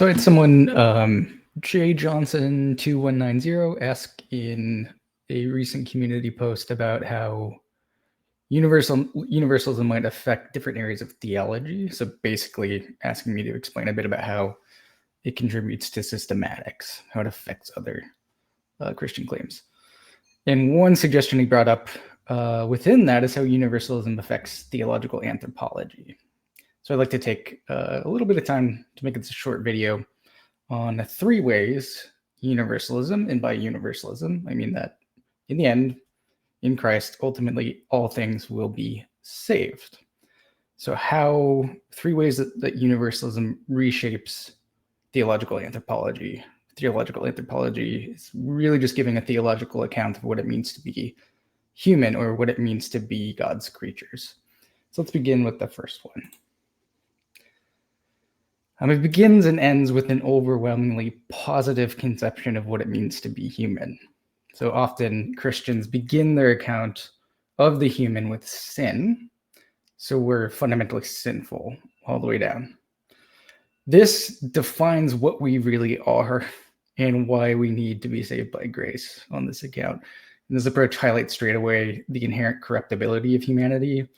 So I had someone, Jay Johnson 2190, ask in a recent community post about how universalism might affect different areas of theology. So basically asking me to explain a bit about how it contributes to systematics, how it affects other Christian claims. And one suggestion he brought up within that is how universalism affects theological anthropology. So I'd like to take a little bit of time to make this a short video on 3 ways universalism, and by universalism, I mean that in the end, in Christ, ultimately all things will be saved. So how 3 ways that universalism reshapes theological anthropology. Theological anthropology is really just giving a theological account of what it means to be human, or what it means to be God's creatures. So let's begin with the first one. It begins and ends with an overwhelmingly positive conception of what it means to be human. So often Christians begin their account of the human with sin. So we're fundamentally sinful all the way down. This defines what we really are and why we need to be saved by grace on this account. And this approach highlights straight away the inherent corruptibility of humanity,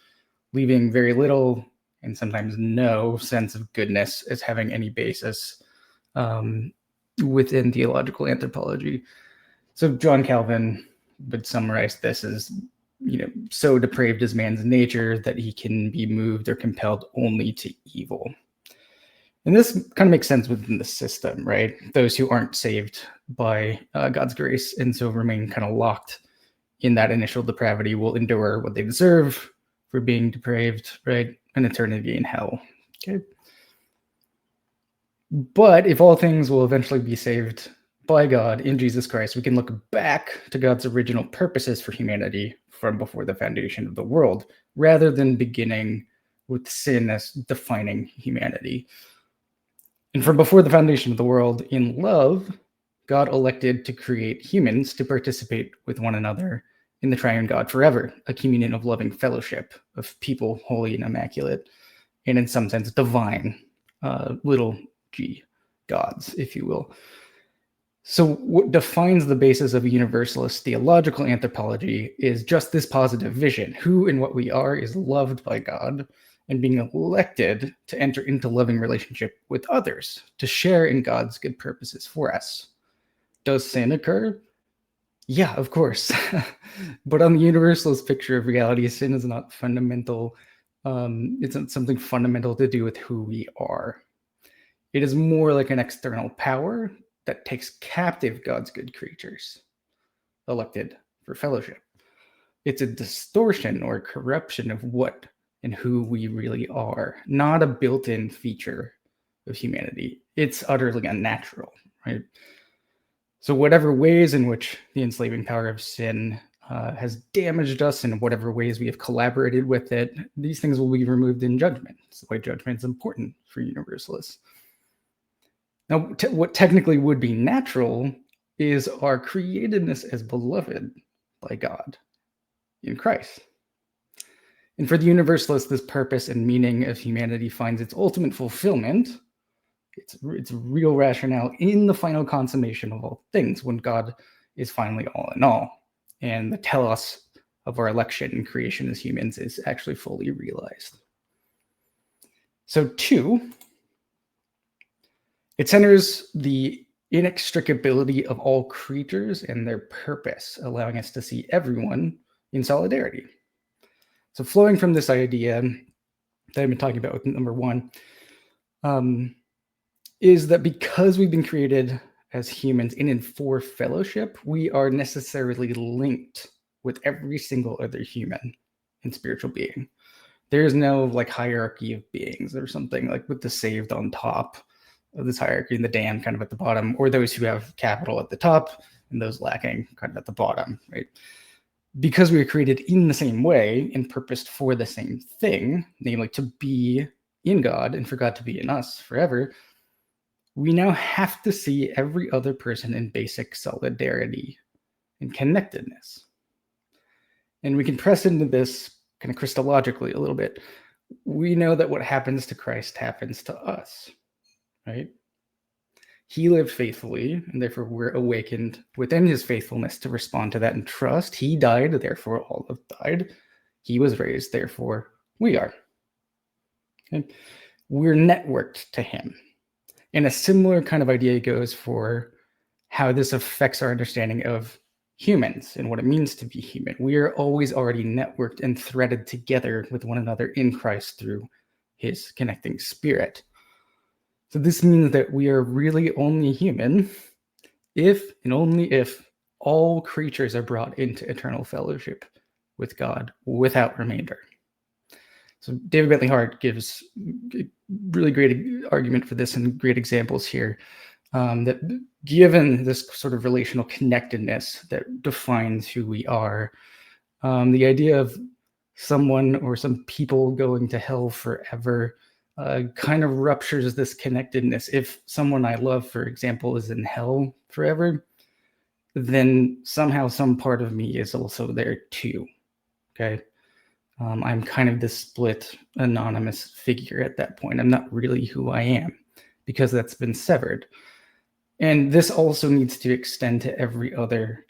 leaving very little and sometimes no sense of goodness as having any basis within theological anthropology. So John Calvin would summarize this as, so depraved is man's nature that he can be moved or compelled only to evil. And this kind of makes sense within the system, right? Those who aren't saved by God's grace and so remain kind of locked in that initial depravity will endure what they deserve for being depraved, right? An eternity in hell. Okay. But if all things will eventually be saved by God in Jesus Christ, we can look back to God's original purposes for humanity from before the foundation of the world, rather than beginning with sin as defining humanity. And from before the foundation of the world, in love, God elected to create humans to participate with one another in the triune God forever, a communion of loving fellowship of people holy and immaculate, and in some sense divine, little g gods, if you will. So what defines the basis of universalist theological anthropology is just this positive vision. Who and what we are is loved by God and being elected to enter into loving relationship with others, to share in God's good purposes for us. Does sin occur? Yeah, of course. But on the universalist picture of reality, sin is not fundamental. It's not something fundamental to do with who we are. It is more like an external power that takes captive God's good creatures, elected for fellowship. It's a distortion or corruption of what and who we really are, not a built-in feature of humanity. It's utterly unnatural, right? So whatever ways in which the enslaving power of sin has damaged us, and whatever ways we have collaborated with it, these things will be removed in judgment. It's why judgment is important for universalists. Now, what technically would be natural is our createdness as beloved by God in Christ. And for the universalists, this purpose and meaning of humanity finds its ultimate fulfillment. It's real rationale in the final consummation of all things, when God is finally all in all, and the telos of our election and creation as humans is actually fully realized. So 2, it centers the inextricability of all creatures and their purpose, allowing us to see everyone in solidarity. So flowing from this idea that I've been talking about with number 1, is that because we've been created as humans in and for fellowship, we are necessarily linked with every single other human and spiritual being. There is no like hierarchy of beings or something, like with the saved on top of this hierarchy and the damned kind of at the bottom, or those who have capital at the top and those lacking kind of at the bottom, right? Because we were created in the same way and purposed for the same thing, namely to be in God and for God to be in us forever, we now have to see every other person in basic solidarity and connectedness. And we can press into this kind of Christologically a little bit. We know that what happens to Christ happens to us, right? He lived faithfully, and therefore we're awakened within his faithfulness to respond to that and trust. He died, therefore all have died. He was raised, therefore we are. Okay? We're networked to him. And a similar kind of idea goes for how this affects our understanding of humans and what it means to be human. We are always already networked and threaded together with one another in Christ through his connecting spirit. So this means that we are really only human if and only if all creatures are brought into eternal fellowship with God without remainder. So David Bentley Hart gives a really great argument for this and great examples here. That given this sort of relational connectedness that defines who we are, the idea of someone or some people going to hell forever kind of ruptures this connectedness. If someone I love, for example, is in hell forever, then somehow some part of me is also there too. Okay. I'm kind of this split anonymous figure at that point. I'm not really who I am because that's been severed. And this also needs to extend to every other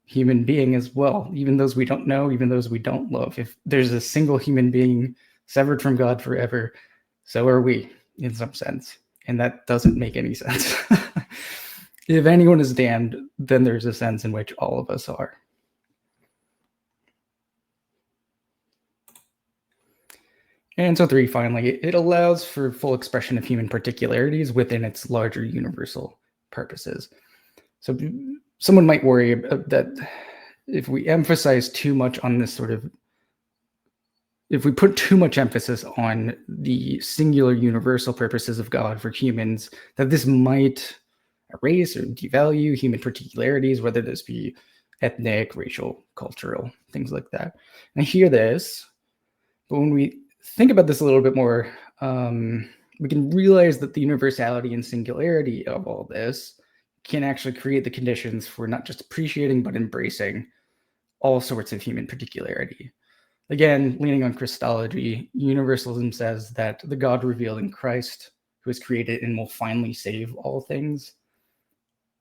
human being as well, even those we don't know, even those we don't love. If there's a single human being severed from God forever, so are we in some sense. And that doesn't make any sense. If anyone is damned, then there's a sense in which all of us are. And so 3, finally, it allows for full expression of human particularities within its larger universal purposes. So someone might worry that if we emphasize too much on this sort of, if we put too much emphasis on the singular universal purposes of God for humans, that this might erase or devalue human particularities, whether this be ethnic, racial, cultural, things like that. And I hear this, but when we think about this a little bit more, we can realize that the universality and singularity of all this can actually create the conditions for not just appreciating, but embracing all sorts of human particularity. Again, leaning on Christology, Universalism says that the God revealed in Christ, who has created and will finally save all things,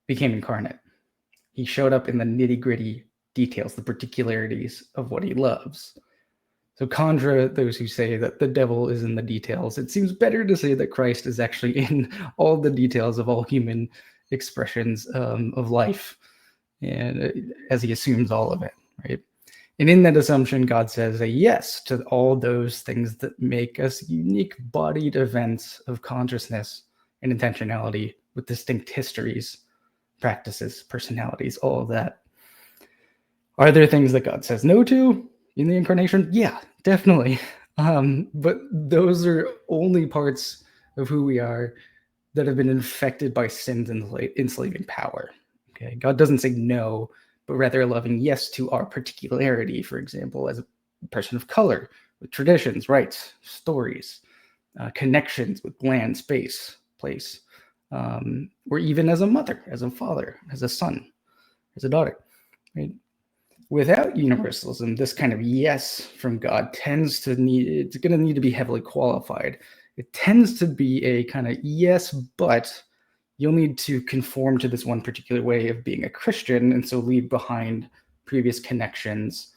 became incarnate. He showed up in the nitty-gritty details, the particularities of what he loves. So contra those who say that the devil is in the details, it seems better to say that Christ is actually in all the details of all human expressions of life, and as he assumes all of it, right? And in that assumption, God says a yes to all those things that make us unique bodied events of consciousness and intentionality with distinct histories, practices, personalities, all of that. Are there things that God says no to in the incarnation? Yeah, definitely. But those are only parts of who we are that have been infected by sin's enslaving power. Okay, God doesn't say no, but rather a loving yes to our particularity, for example, as a person of color, with traditions, rights, stories, connections with land, space, place, or even as a mother, as a father, as a son, as a daughter. Right? Without universalism, this kind of yes from God tends to it's going to need to be heavily qualified. It tends to be a kind of yes, but you'll need to conform to this one particular way of being a Christian, and so leave behind previous connections.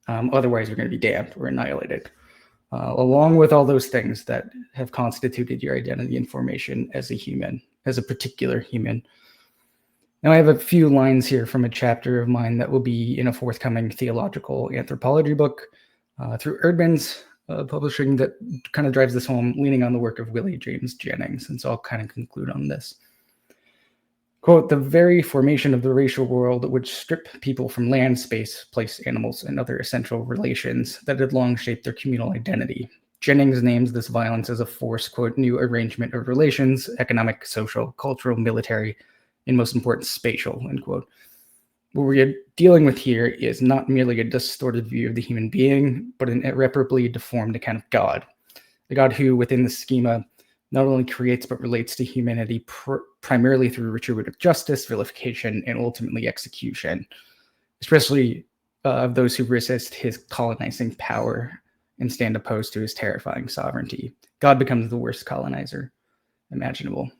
Otherwise, you're going to be damned or annihilated, along with all those things that have constituted your identity and formation as a human, as a particular human. Now, I have a few lines here from a chapter of mine that will be in a forthcoming Theological Anthropology book through Erdman's publishing that kind of drives this home, leaning on the work of Willie James Jennings. And so I'll kind of conclude on this. Quote, the very formation of the racial world would strip people from land, space, place, animals, and other essential relations that had long shaped their communal identity. Jennings names this violence as a forced, quote, new arrangement of relations, economic, social, cultural, military, and most important, spatial, end quote. What we're dealing with here is not merely a distorted view of the human being, but an irreparably deformed account of God. The God who, within the schema, not only creates but relates to humanity primarily through retributive justice, vilification, and ultimately execution, especially of those who resist his colonizing power and stand opposed to his terrifying sovereignty. God becomes the worst colonizer imaginable.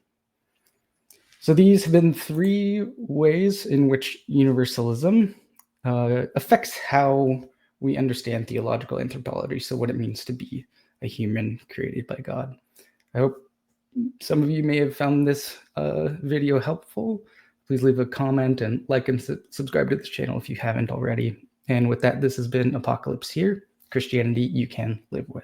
So these have been 3 ways in which universalism affects how we understand theological anthropology, so what it means to be a human created by God. I hope some of you may have found this video helpful. Please leave a comment and like and subscribe to this channel if you haven't already. And with that, this has been Apocalypse here, Christianity you can live with.